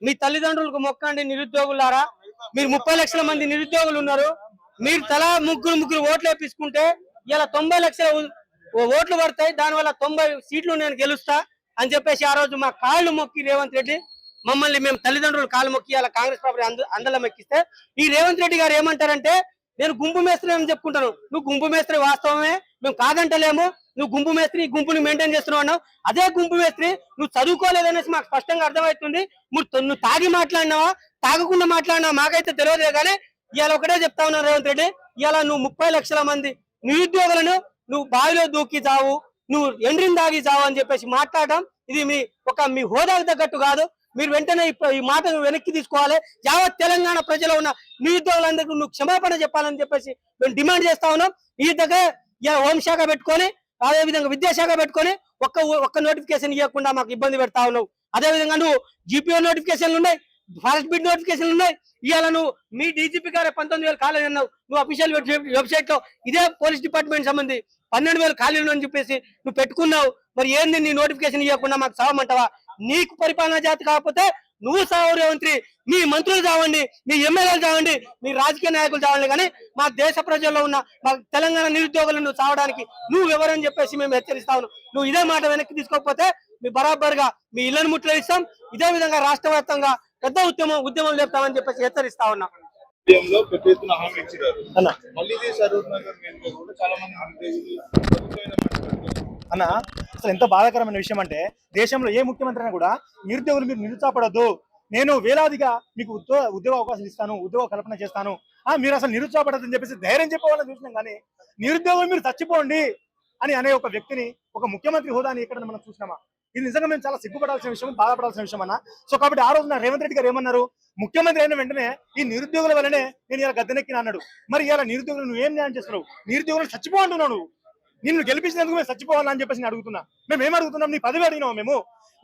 మీ తల్లిదండ్రులకు మొక్కండి నిరుద్యోగులారా. మీరు 30 లక్షల మంది నిరుద్యోగులు ఉన్నారు. మీరు తలా ముగ్గురు ఓట్లు వేపించుకుంటే ఇలా 90 లక్షల ఓట్లు పడతాయి. దానివల్ల 90 సీట్లు నేను గెలుస్తా అని చెప్పేసి ఆ రోజు మా కాళ్ళు మొక్కి రేవంత్ రెడ్డి మమ్మల్ని మేము తల్లిదండ్రులు కాళ్ళు మొక్కి అలా కాంగ్రెస్ పార్టీ అందలం ఎక్కిస్తే ఈ రేవంత్ రెడ్డి గారు ఏమంటారంటే నేను గుంపు మేస్త్రి అని చెప్పుకుంటాను. నువ్వు గుంపు మేస్త్రి వాస్తవమే, మేము కాదంటలేము. నువ్వు గుంపు మేస్త్రి గుంపుని మెయింటైన్ చేస్తున్నావు అన్నావు. అదే గుంపు మేస్త్రి నువ్వు చదువుకోలేదనేసి మాకు స్పష్టంగా అర్థమవుతుంది. నువ్వు తాగి మాట్లాడినావా తాగకుండా మాట్లాడినావా మాకైతే తెలియదే. కానీ ఇవాళ ఒకటే చెప్తా ఉన్నావు రేవంత్ రెడ్డి, ఇవాళ నువ్వు 30 లక్షల మంది నిరుద్యోగులను నువ్వు బావిలో దూకి చావు, నువ్వు ఎండ్రిని దాగి చావు అని చెప్పేసి మాట్లాడటం ఇది మీ హోదాకు తగ్గట్టు కాదు. మీరు వెంటనే ఈ మాటను వెనక్కి తీసుకోవాలి. యావత్ తెలంగాణ ప్రజలు ఉన్న నిరుద్యోగులందరికీ నువ్వు క్షమాపణ చెప్పాలని చెప్పేసి మేము డిమాండ్ చేస్తా ఉన్నాం. ఈ దగ్గర హోంశాఖ పెట్టుకొని అదేవిధంగా విద్యాశాఖ పెట్టుకొని ఒక్క నోటిఫికేషన్ ఇవ్వకుండా మాకు ఇబ్బంది పెడతా ఉన్నావు. అదేవిధంగా నువ్వు జీపీఓ నోటిఫికేషన్లు ఉన్నాయి, ఫారెస్ట్ బిడ్ నోటిఫికేషన్లు ఉన్నాయి. ఇవాళ నువ్వు మీ డీజీపీ గారే 19,000 ఖాళీలు అన్నావు. నువ్వు అఫీషియల్ వెబ్సైట్ లో ఇదే పోలీస్ డిపార్ట్మెంట్ సంబంధి 12,000 ఖాళీలు అని చెప్పేసి నువ్వు పెట్టుకున్నావు. మరి ఏంది నీ నోటిఫికేషన్ ఇవ్వకుండా మాకు సావమంటావా? నీకు పరిపాలనా జాతి కాకపోతే నువ్వు సావు రేవంత్రి, మీ మంత్రులు చావండి, మీ ఎమ్మెల్యేలు చావండి, మీ రాజకీయ నాయకులు చావండి. కానీ మా దేశ ప్రజల్లో ఉన్న మా తెలంగాణ నిరుద్యోగులను నువ్వు చావడానికి నువ్వు ఎవరని చెప్పేసి మేము హెచ్చరిస్తా ఉన్నాం. నువ్వు ఇదే మాట వెనక్కి తీసుకోకపోతే మీ బరాబర్గా మీ ఇళ్లను ముట్టడిస్తాం. ఇదే విధంగా రాష్ట్ర వ్యాప్తంగా పెద్ద ఉద్యమం లేపుతామని చెప్పేసి హెచ్చరిస్తా ఉన్నాం. అన్న అసలు ఎంత బాధాకరమైన విషయం అంటే దేశంలో ఏ ముఖ్యమంత్రి అయినా కూడా నిరుద్యోగులు మీరు నిరుత్సాహపడద్దు, నేను వేలాదిగా మీకు ఉద్యోగ అవకాశాలు ఇస్తాను, ఉద్యోగ కల్పన చేస్తాను, మీరు అసలు నిరుత్సాహపడద్దని చెప్పేసి ధైర్యం చెప్పవాలని చూసినాం. కానీ నిరుద్యోగులు మీరు చచ్చిపోండి అని అనే ఒక వ్యక్తిని, ఒక ముఖ్యమంత్రి హోదాని ఎక్కడ మనం చూసినామా? ఇది నిజంగా మేము చాలా సిగ్గుపడాల్సిన విషయం, బాధపడాల్సిన విషయం అన్న. సో కాబట్టి ఆ రోజున రేవంత్ రెడ్డి గారు ఏమన్నారు, ముఖ్యమంత్రి అయిన వెంటనే ఈ నిరుద్యోగుల వల్లనే నేను ఇలా గద్దెనెక్కిన అన్నాడు. మరి ఇలా నిరుద్యోగులు నువ్వు ఏం న్యాయం చేస్తున్నావు? నిరుద్యోగులు చచ్చిపో అంటున్నావు. నువ్వు నిన్ను గెలిపించినందుకు మేము చచ్చిపోవాలని అని చెప్పేసి నేను అడుగుతున్నా. మేము ఏం అడుగుతున్నాం? నీ పదవి అడిగినావు. మేము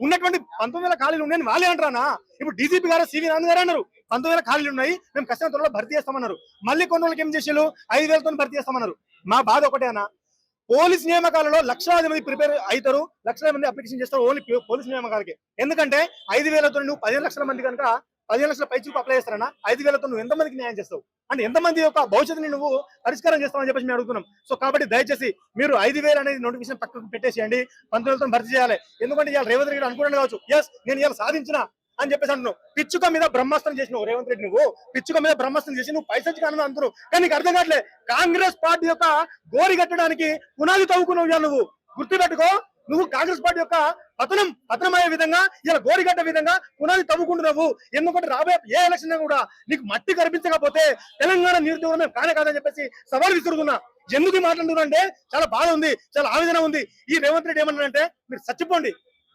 ఉన్నటువంటి 19,000 ఖాళీలు ఉన్నాయని వాళ్ళే అంటారా? ఇప్పుడు డీజీపీ గారు సివి రాజు గారు అన్నారు 19,000 ఖాళీలు ఉన్నాయి, మేము కష్టం త్వరలో భర్తీ చేస్తామన్నారు. మళ్ళీ కొన్ని రోజులకి ఏం చేసేళ్ళు 5,000తో భర్తీ చేస్తామన్నారు. మా బాధ ఒకటే అన్న, పోలీస్ నియామకాలలో లక్షలాది మంది ప్రిపేర్ అవుతారు, లక్షల మంది అప్లికేషన్ చేస్తారు ఓన్లీ పోలీస్ నియామకాలకి. ఎందుకంటే 5,000తో నువ్వు 15 లక్షల మంది కనుక 15 లక్షల పైచుకు అప్లై చేస్తారన్నా, 5,000తో నువ్వు ఎంతమందికి న్యాయం చేస్తావు? అంటే ఎంతమంది యొక్క భవిష్యత్తుని నువ్వు పరిష్కారం చేస్తావని చెప్పేసి మేము అడుగుతున్నాం. సో కాబట్టి దయచేసి మీరు 5,000 అనేది నోటిఫికేషన్ పక్కకు పెట్టేసేయండి, 19,000తో భర్తీ చేయాలి. ఎందుకంటే ఇవాళ రేవంత్ రెడ్డి అనుకున్నాను కావచ్చు, ఎస్ నేను ఇవాళ సాధించిన అని చెప్పేసి అంటున్నావు. పిచ్చుక మీద బ్రహ్మాస్త్రం చేసినావు రేవంత్ రెడ్డి. నువ్వు పిచ్చుక మీద బ్రహ్మాస్త్రం చేసి నువ్వు పైసచ్చి కానని అంటున్నావు. కానీ నీకు అర్థం కావట్లే, కాంగ్రెస్ పార్టీ యొక్క గోరి కట్టడానికి పునాది తవ్వుకున్నావు. ఇవాళ నువ్వు గుర్తుపెట్టుకో, నువ్వు కాంగ్రెస్ పార్టీ యొక్క పతనమయ్యే విధంగా ఇలా గోరిగడ్డ విధంగా పునాది తవ్వుకుంటున్నావు. ఎందుకంటే రాబోయే ఏ ఎలక్షన్ కూడా నీకు మట్టి కనిపించకపోతే తెలంగాణ నిరుద్యోగం మేము కానే కాదని చెప్పేసి సవాల్ విసురుతున్నా. ఎందుకు మాట్లాడుతున్నా అంటే చాలా బాధ ఉంది, చాలా ఆవేదన ఉంది. ఈ రేవంత్ రెడ్డి ఏమన్నాడంటే మీరు చచ్చిపోండి.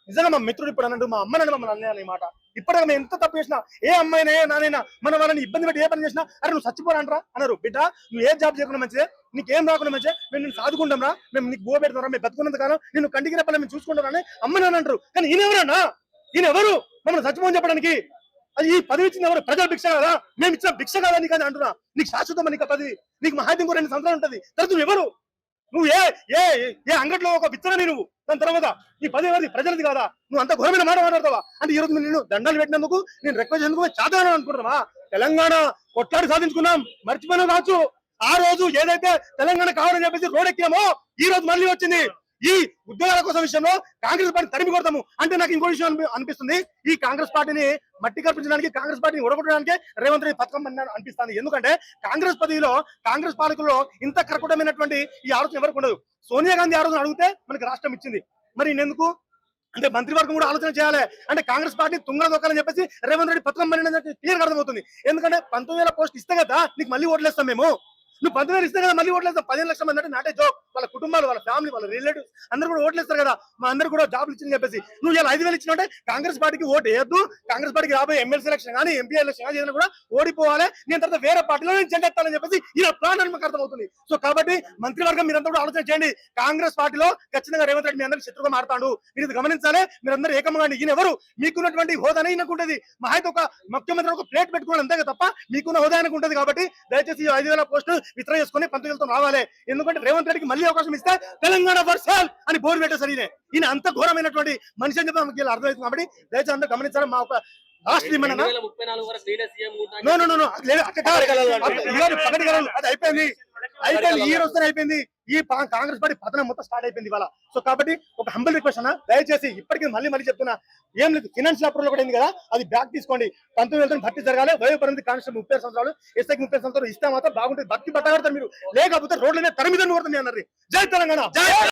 నిజంగా మా మిత్రుడు ఇప్పుడు అన్నాడు, మా అమ్మ నన్ను మమ్మల్ని అన్న మాట. ఇప్పటిగా మేము ఎంత తప్పు చేసినా, ఏ అమ్మాయినా ఏ నానైనా మన వాళ్ళని ఇబ్బంది పెట్టి ఏ పని చేసినా అరే నువ్వు చచ్చిపోరంటరా అన్నారు. బిడ్డ నువ్వు ఏ జాబ్ చేయకుండా మంచిదే, నీకేం రాకుండా మంచిదే, మేము నేను సాదుకుంటాం రా, మేము నీకు బో పెడతారా, మేము బతుకున్నంత కాలం నేను కంటికి రెప్పలే మేము చూసుకుంటారా అని అమ్మ నాన్న అంటారు. కానీ ఈయన ఎవరన్నా, ఈయన ఎవరు మమ్మల్ని చచ్చిపోని చెప్పడానికి? అది ఈ పదవి ఇచ్చింది ఎవరు? ప్రజల భిక్ష కదా, మేము ఇచ్చిన భిక్ష కదా నీకు అని అంటున్నా. నీకు శాశ్వతం నీకు పదవి, నీకు మహాద్యం కూడా 2 సంవత్సరాలు ఉంటుంది. తర్వాత నువ్వు ఎవరు? నువ్వు ఏ అంగట్లో ఒక విత్తనని నువ్వు, దాని తర్వాత నీ పదవి ఎవరిది? ప్రజలది కాదా? నువ్వు అంత ఘోరమైన మాట మాట్లాడతావా? అంటే ఈ రోజు నేను దండాలు పెట్టినందుకు, నేను రిక్వెస్ట్ చేసినందుకు చాదాను అనుకుంటున్నావా? తెలంగాణ కొట్లాడి సాధించుకున్నాం, మర్చిపోయినా కావచ్చు. ఆ రోజు ఏదైతే తెలంగాణ కావాలని చెప్పేసి రోడెక్కామో ఈ రోజు మళ్ళీ వచ్చింది. ఈ ఉద్యోగాల కోసం విషయంలో కాంగ్రెస్ పార్టీ తరిమి కొడతాము అంటే నాకు ఇంకో విషయం అనిపిస్తుంది. ఈ కాంగ్రెస్ పార్టీని మట్టి కల్పించడానికి, కాంగ్రెస్ పార్టీని ఓడగొట్టడానికి రేవంత్ రెడ్డి పథకం అనిపిస్తుంది. ఎందుకంటే కాంగ్రెస్ పదవిలో, కాంగ్రెస్ పాలకుల్లో ఇంత కర్కటమైనటువంటి ఈ ఆలోచన ఎవరికి ఉండదు. సోనియా గాంధీ ఆ రోజున అడిగితే మనకి రాష్ట్రం ఇచ్చింది. మరి ఎందుకు అంటే మంత్రివర్గం కూడా ఆలోచన చేయాలి. అంటే కాంగ్రెస్ పార్టీ తుంగ దొక్కాలని చెప్పేసి రేవంత్ రెడ్డి పథకం పడినది క్లియర్ అర్థమవుతుంది. ఎందుకంటే 19,000 పోస్ట్ ఇస్తే కదా నీకు మళ్ళీ ఓట్లేస్తాం మేము. నువ్వు 15,000 ఇస్తే కదా మళ్ళీ ఓట్లేస్తాం. 15 లక్షల మంది అంటే నాటే జోక్. వాళ్ళ కుటుంబాలు, వాళ్ళ ఫ్యామిలీ, వాళ్ళ రిలేటివ్స్ అందరూ కూడా ఓట్లేస్తారు కదా. మా అందరూ కూడా జాబ్లు ఇచ్చింది చెప్పేసి నువ్వు ఇలా 5,000 ఇచ్చినట్టే కాంగ్రెస్ పార్టీకి ఓటు వేయద్దు. కాంగ్రెస్ పార్టీకి రాబోయే ఎమ్మెల్సీ ఎలక్షన్ కానీ, ఎంపీ ఎలక్షన్ కానీ ఏదైనా కూడా ఓడిపోవాలి. నేను తర్వాత వేరే పార్టీలో నేను జెండెత్తాలని చెప్పేసి ఇలా ప్లాన్ అని మాకు అర్థమవుతుంది. సో కాబట్టి మంత్రివర్గం మీరంతా కూడా ఆలోచన చేయండి. కాంగ్రెస్ పార్టీలో ఖచ్చితంగా రేవంత్ రెడ్డి మీ అందరికి శత్రుగా మారుతాడు. మీరు ఇది గమనించాలి. మీరందరూ ఏకమంగా ఈయన ఎవరు? మీకున్నటువంటి హోదానే ఈయనకుంటది. మా అయితే ఒక ముఖ్యమంత్రి ఒక ప్లేట్ పెట్టుకోవాలి అంతే తప్ప మీకున్న హోదా ఆయనకు ఉంటుంది. కాబట్టి దయచేసి 5,000 పోస్టులు విత్డ్రా చేసుకుని 19,000తో రావాలి. ఎందుకంటే రేవంత్ రెడ్డికి మళ్ళీ అవకాశం ఇస్తే తెలంగాణ వర్సల్ అని బోర్డు పెట్టేసరి ఈయన అంత ఘోరమైనటువంటి మనిషి అని చెప్పి మనకి అర్థమవుతుంది. కాబట్టి దయచేసి అందరూ గమనించాలి. మా ఒక లాస్ట్ ఏమన్నా 2034 వరకు నేనే సీఎం ఉంటా నో నో నో నో అది లేదు అక్కడ పగటి గలలు అది అయిపోయింది ఈ రోజునే అయిపోయింది ఈ కాంగ్రెస్ పార్టీ పతనం మొత్తం స్టార్ట్ అయిపోయింది ఇవాళ సో కాబట్టి ఒక హంబల్ రిక్వెస్ట్ అన్న దయచేసి ఇప్పటికీ మళ్ళీ చెప్తున్నా ఏం లేదు ఫినాన్షియల్ అప్రూవల్ కూడా అయింది కదా అది బ్యాక్ తీసుకోండి 19 భర్తీ జరగాలి వయోపరిమితి కానిస్టేబుల్ 30 సంవత్సరాలు ఎస్ఐకి 30 సంవత్సరాలు ఇస్తే మాత్రం బాగుంటుంది భక్తి పట్టగడతారు మీరు లేకపోతే రోడ్లనే తరిమిదని కోరుతుంది అన్నారు జై తెలంగాణ.